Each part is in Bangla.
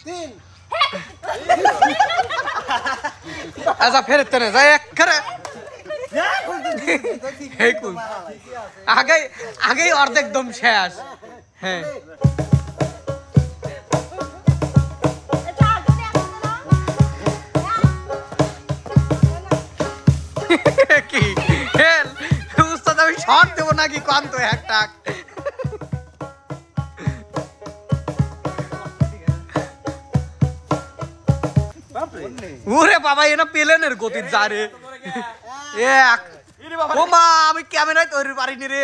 তিন আচ্ছা ফেরত না যাই এক করে আগেই অর্ধেক দম শেষ হ্যাঁ কি উস্তাদ আমি শর্ট দেবো নাকি কান্ত একটা ওরে বাবা এনা প্লেনের গতি যা রে এক ও মা আমি ক্যামেরায় তৈরি পারিনি রে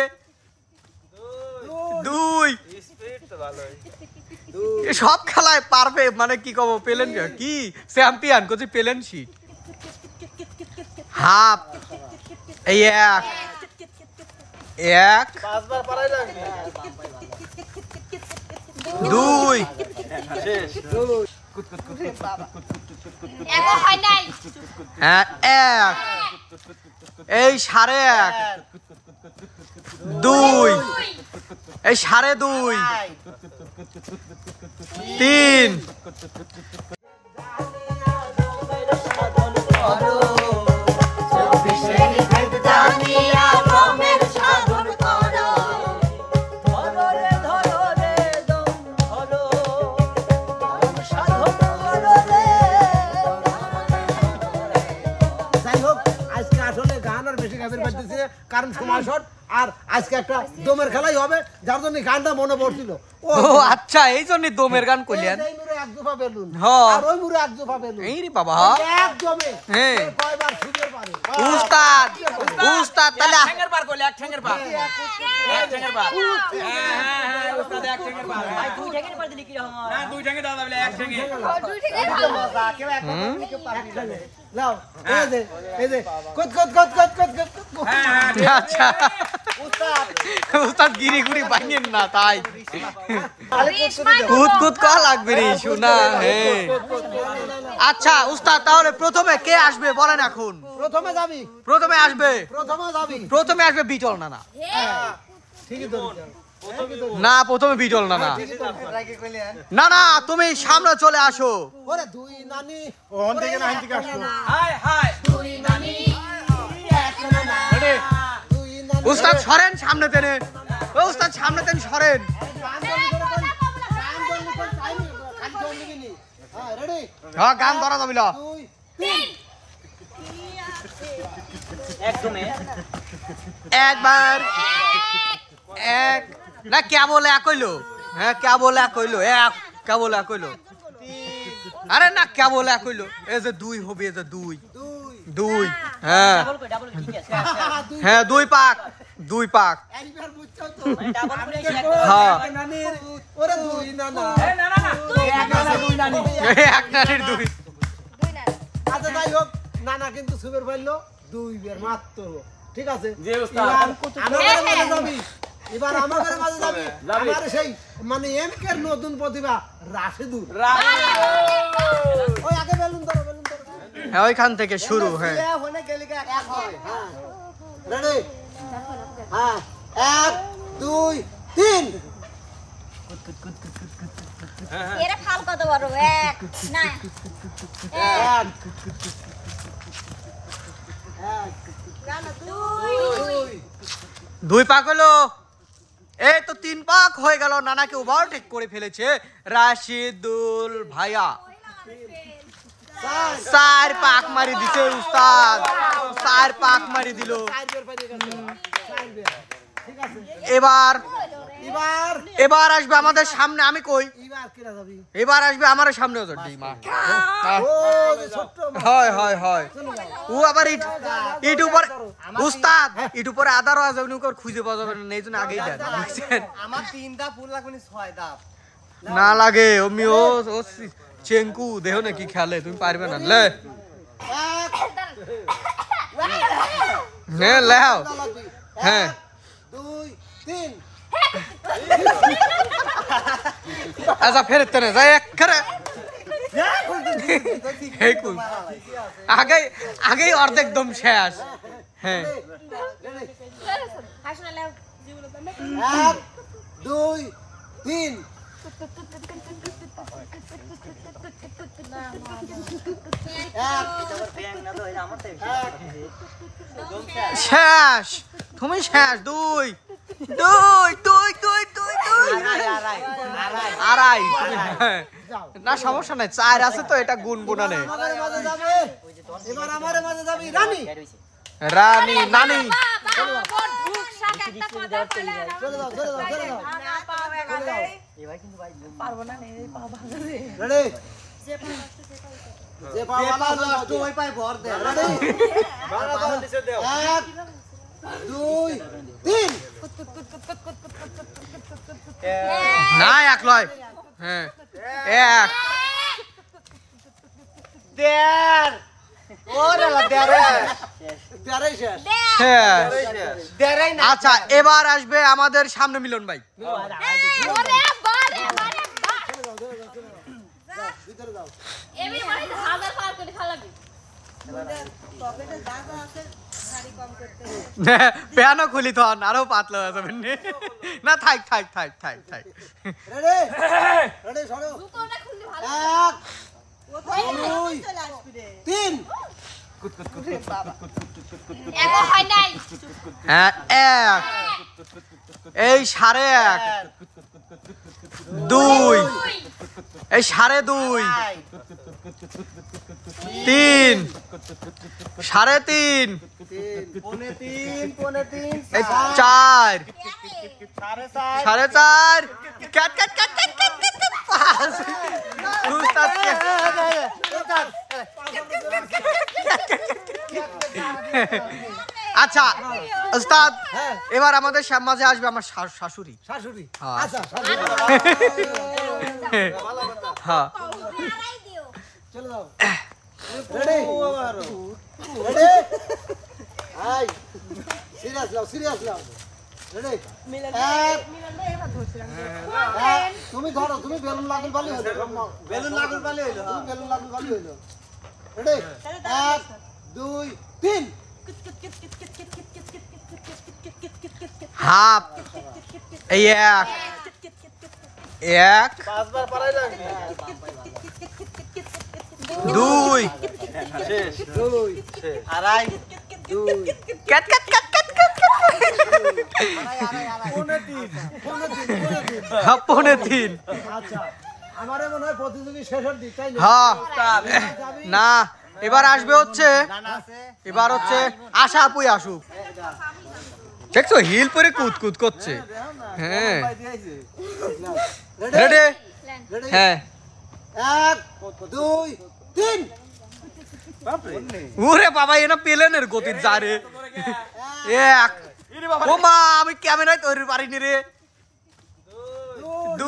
দুই সব খেলায় পারবে মানে কি কব প্লেন কি চ্যাম্পিয়ন কোচি প্লেন শিট হাফ এই এক এক দুই হ্যাঁ এক এই সাড়ে এক দুই এই সাড়ে দুই তিন কারণ সময় শর্ট আর আজকে একটা দমের খেলাই হবে যার জন্য গানটা মনে পড়ছিল ও আচ্ছা এই জন্য দমের গান কইলেন এই মুরে এক দফা বেলুন হ্যাঁ আর ওই মুরে এক দফা বেলুন এই রে বাবা এক দমে হ্যাঁ কয়বার ছুটে পারে উস্তাদ উস্তাদ তাহলে এক ঠ্যাঙ্গের পার কইলে এক ঠ্যাঙ্গের পার এক ঠ্যাঙ্গের পার হ্যাঁ উস্তাদ এক ঠ্যাঙ্গের পার ভাই দুই ঠ্যাঙ্গের পার দিলি কি রকম না দুই ঠ্যাঙ্গে দাও বলে এক ঠ্যাঙ্গে দুই ঠ্যাঙ্গে মজা কেউ একটা দিকে পারবি না নাও এই যে কত হ্যাঁ আচ্ছা উস্তাদ গিরি গুড়ি বানিয়েন না তাই কুত কা লাগবে রে শোনা হ্যাঁ আচ্ছা উস্তাদ তাহলে প্রথমে কে আসবে বলেন এখন প্রথমে আসবে বিটল না ঠিকই তো না প্রথমে বিটল না না তুমি সামনে চলে আসো ওরে দুই নানি ওহন থেকে না হিন্দি আসো হাই দুই নানি এক নানা দুই নানি উস্তাদ সরেন সামনে তেনে ও উস্তাদ সামনে তেন সরেন হ্যাঁ গান ধরা যাবে না একবার এক না কে বলে এক হইলো হ্যাঁ কে বলে এক হইলো এক কে বলে এক হইলো আরে না কে বলে এক হইলো এই যে দুই হবে এই যে দুই হ্যাঁ হ্যাঁ দুই পাক হ্যাঁ ওরে দুই নানা এক নানির দুই আচ্ছা যাই হোক নানা কিন্তু সুবের পাইলো দুই বের মাত্র ঠিক আছে এবার আমাদের মাঝে যাবি আমার সেই মানে এমকের নতুন প্রতিভা রাশেদুর ওই আগে বেলুন ধরো হ্যাঁ ওইখান থেকে শুরু হ্যাঁ রেডি হ্যাঁ 1 2 3 এরা ফাল কত বড় এক না এক দুই পাক হলো এই তো তিন পাক হয়ে গেল নানাকে ওভারটেক করে ফেলেছে রাশিদুল ভাইয়া চার পাক মারি দিছে উস্তাদ চার পাক মারি দিল এবার আসবে আমাদের সামনে আমি কই এবার আসবে আমার সামনে হয় ও আবার ইউটিউবার উস্তাদ ইউটিউবে আদার আজর খুঁজে পাওয়া যাবে না এই জন্য আগেই দেন বুঝছেন আমার 3 ধাপ ফুল লাগবে 6 ধাপ না লাগে ওমি ও চেঙ্কু দেহ নাকি খেলে তুমি পারবে না লে হ্যাঁ লেও হ্যাঁ 2 3 আচ্ছা ফেরত না যাই এক করে আগেই অর্ধেক দম শেষ হ্যাঁ 1 2 3 শেষ তুমি শেষ 2 আড়াই না সমস্যা নাই 4 আছে তো এটা গুণ গুণানে আমাদের মাঝে যাবে এবার আমাদের মাঝে যাবে রানী রানী নানি চলে যাও রেডি যে পা বালা লাস্ট ওই পায় ভর দে রেডি 1 2 3 না এক লয় হ্যাঁ এক দেড় ওরে লা দেড়াই শেষ শেষ দেড়াই না আচ্ছা এবার আসবে আমাদের সামনে মিলন ভাই ওরে বারে বারে ভিতরে যাও এমনি মানে হাজার পার করে ফেলাবি পেয়ানো খুলি তো আরো পাতলা হয়ে যাবেন না থাক রেডি রেডি সরো জুতোটা খুললে ভালো 1 2 3 এগো হয় নাই হ্যাঁ এক এই 1.5 2 এই 2.5 3 3.5 পৌনে 3 এই 4 4.5 কাট পাঁচ উস্তাদ আচ্ছা উস্তাদ এবার আমাদের মাঝে আসবে আমার শাশুড়ি শাশুড়ি হ্যাঁ। আচ্ছা শাশুড়ি হ্যাঁ আড়াই দিও চলে যাও রেডি রেডি হাই সিরিয়াস লাও রেডি তুমি ধরো তুমি বেলুন লাগুল বালি হইলো বেলুন লাগুল বালি হইলো রেডি 1 2 3 হাফ এই এক পাঁচবার পারাই লাগবে 2 আড়াই 2 কাট পৌনে 3 আচ্ছা আমারে মনে হয় প্রতিযোগী শেষের দিক তাই না হ্যাঁ না এবার আসবে হচ্ছে এবার হচ্ছে আশা আপুই আসুক দেখছো হিল পরে কুদ করছে হ্যাঁ রেডি রেডি হ্যাঁ 1 2 3 ওরে বাবা এনা প্লেনের গতি যা রে এক ও মা আমি ক্যামেরায় তৈরি পারিনি রে 2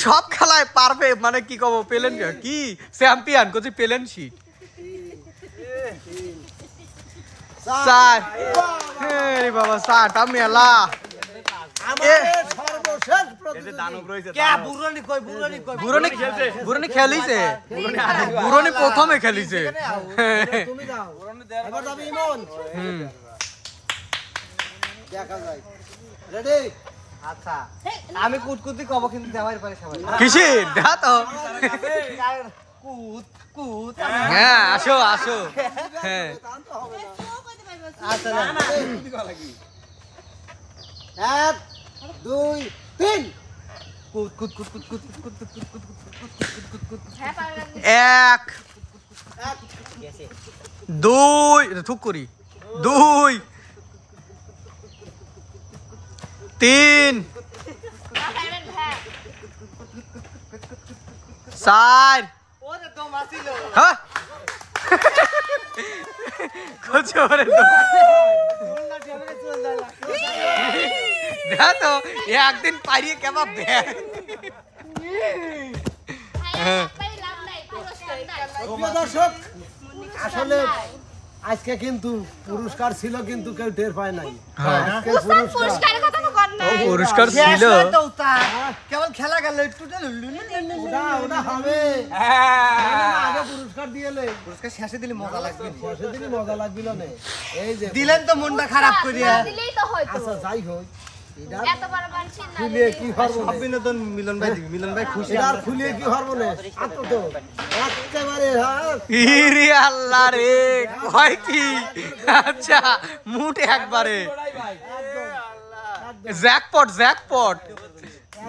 সব খেলায় পারবে মানে কি কব প্লেন কি চ্যাম্পিয়ন কোচি প্লেন শিট 4 এই বাবা 4টা মেলা আমাদের সর্বশেষ প্রতিযোগী বুড়নি খেলিছে বুড়নি প্রথমে খেলিছে তুমি দাও এবার যাবে ইমন দেখা যায় রেডি আচ্ছা আমি কুতকুতি কব কিন্তু দেওয়ার পরে সবাই কিসে দেখা তো কুত হ্যাঁ আসো হ্যাঁ আচ্ছা না 1 2 3 হ্যাঁ পার লাগবে 1 2 থুক করি 2 3 হ্যাঁ 4 ওরে তো মাসিল হ্যাঁ কোচ ওরে তো চলনা টেবিলে চল যায় দেখা তো একদিন পারিয়ে কেমন ব্যাগ হ্যাঁ পাই লাভ নাই পুরস্কার নাই প্রিয় দর্শক আসলে আজকে কিন্তু পুরস্কার ছিল কিন্তু কেউ টের পায় নাই আজকে পুরস্কারের কথা তো কর না পুরস্কার ছিল কেবল খেলা গেল একটু ওটা হবে আগে পুরস্কার দিয়েলে পুরস্কার শেষে দিলে মজা লাগবে শেষে দিলে মজা লাগছিল না এই যে দিলেন তো মনটা খারাপ করিয়া দিলেই তো হয়তো আচ্ছা যাই হোক এত বড় মানুষ না ফুলিয়ে কি হরবো সব বিনোদন মিলন ভাই দিবি মিলন ভাই খুশি আর ফুলিয়ে কি হরবো না আতো তো একেবারে ইরে আল্লাহ রে কয় কি আচ্ছা মুট একবারে জ্যাকপট জ্যাকপট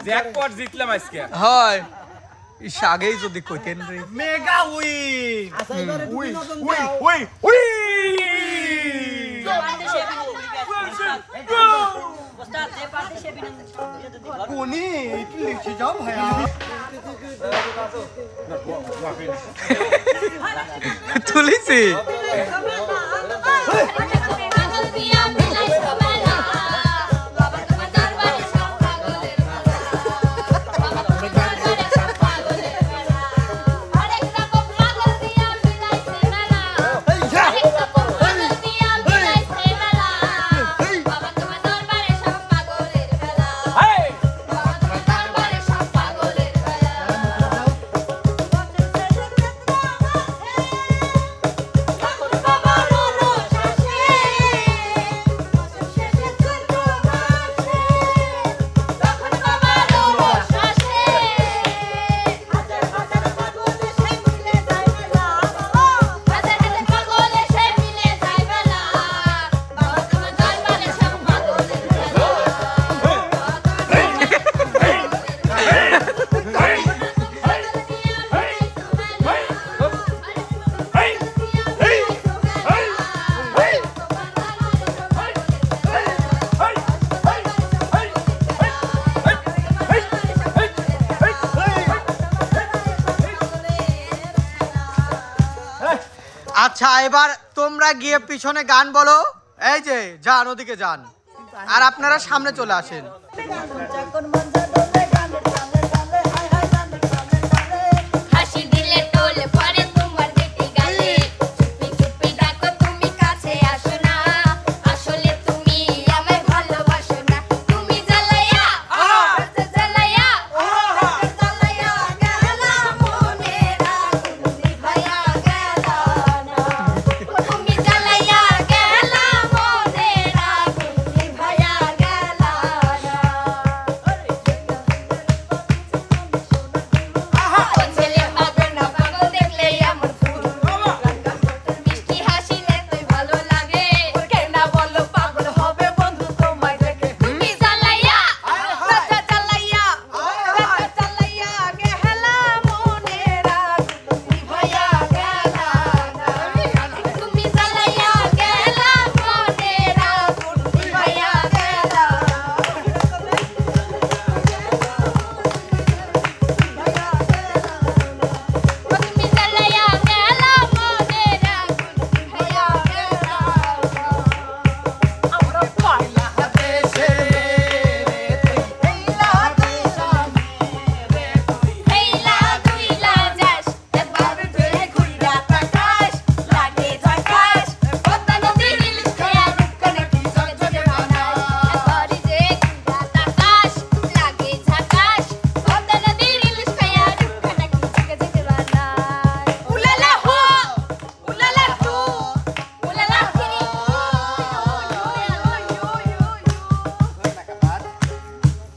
জ্যাকপট জিতলাম আজকে হয় ইস আগেই যদি কইতেন রে মেগা উইন আচ্ছা এবারে বিনোদন দাও উই কোনি একটু লিখে যাও ভাইয়া তুলিছি আচ্ছা এবার তোমরা গিয়ে পিছনে গান বলো এই যে যান ওদিকে যান আর আপনারা সামনে চলে আসেন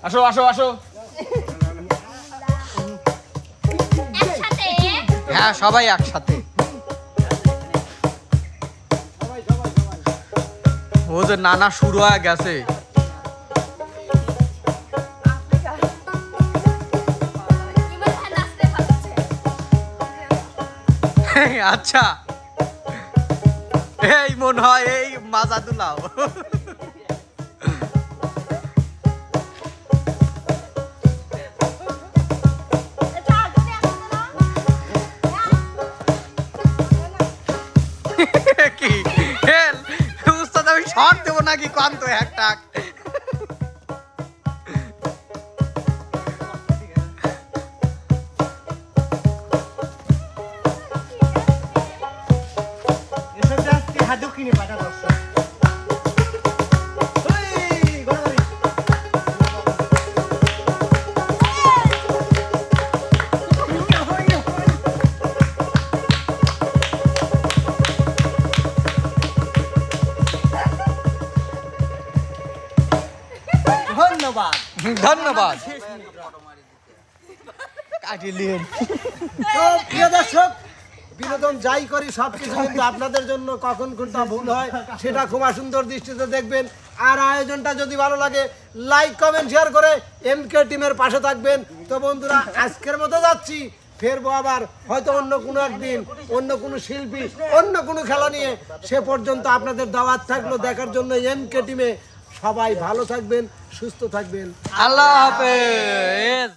আসো আসো আসো হ্যাঁ সবাই একসাথে ও যে নানা শুরু হয়ে গেছে আচ্ছা এই মনে হয় এই মাজা দুলাও কি উস্তাদ আমি শর্ট দেবো নাকি কম তো একটা হাদু কিনে পাঠা দর্শক ধন্যবাদ কাটিলেন। তো প্রিয় দর্শক, বিনোদন যাই করি সবকিছু কিন্তু আপনাদের জন্য কখন কোনটা ভুল হয় সেটা খুব সুন্দর দৃষ্টিতে দেখবেন। আর আয়োজনটা যদি ভালো লাগে লাইক কমেন্ট শেয়ার করে এমকে টিমের পাশে থাকবেন। তো বন্ধুরা, আজকের মতো যাচ্ছি, ফেরবো আবার হয়তো অন্য কোনো একদিন, অন্য কোনো শিল্পী, অন্য কোনো খেলা নিয়ে। সে পর্যন্ত আপনাদের দাওয়াত থাকলো দেখার জন্য এমকে টিমে। সবাই ভালো থাকবেন, সুস্থ থাকবেন। আল্লাহ হাফেজ।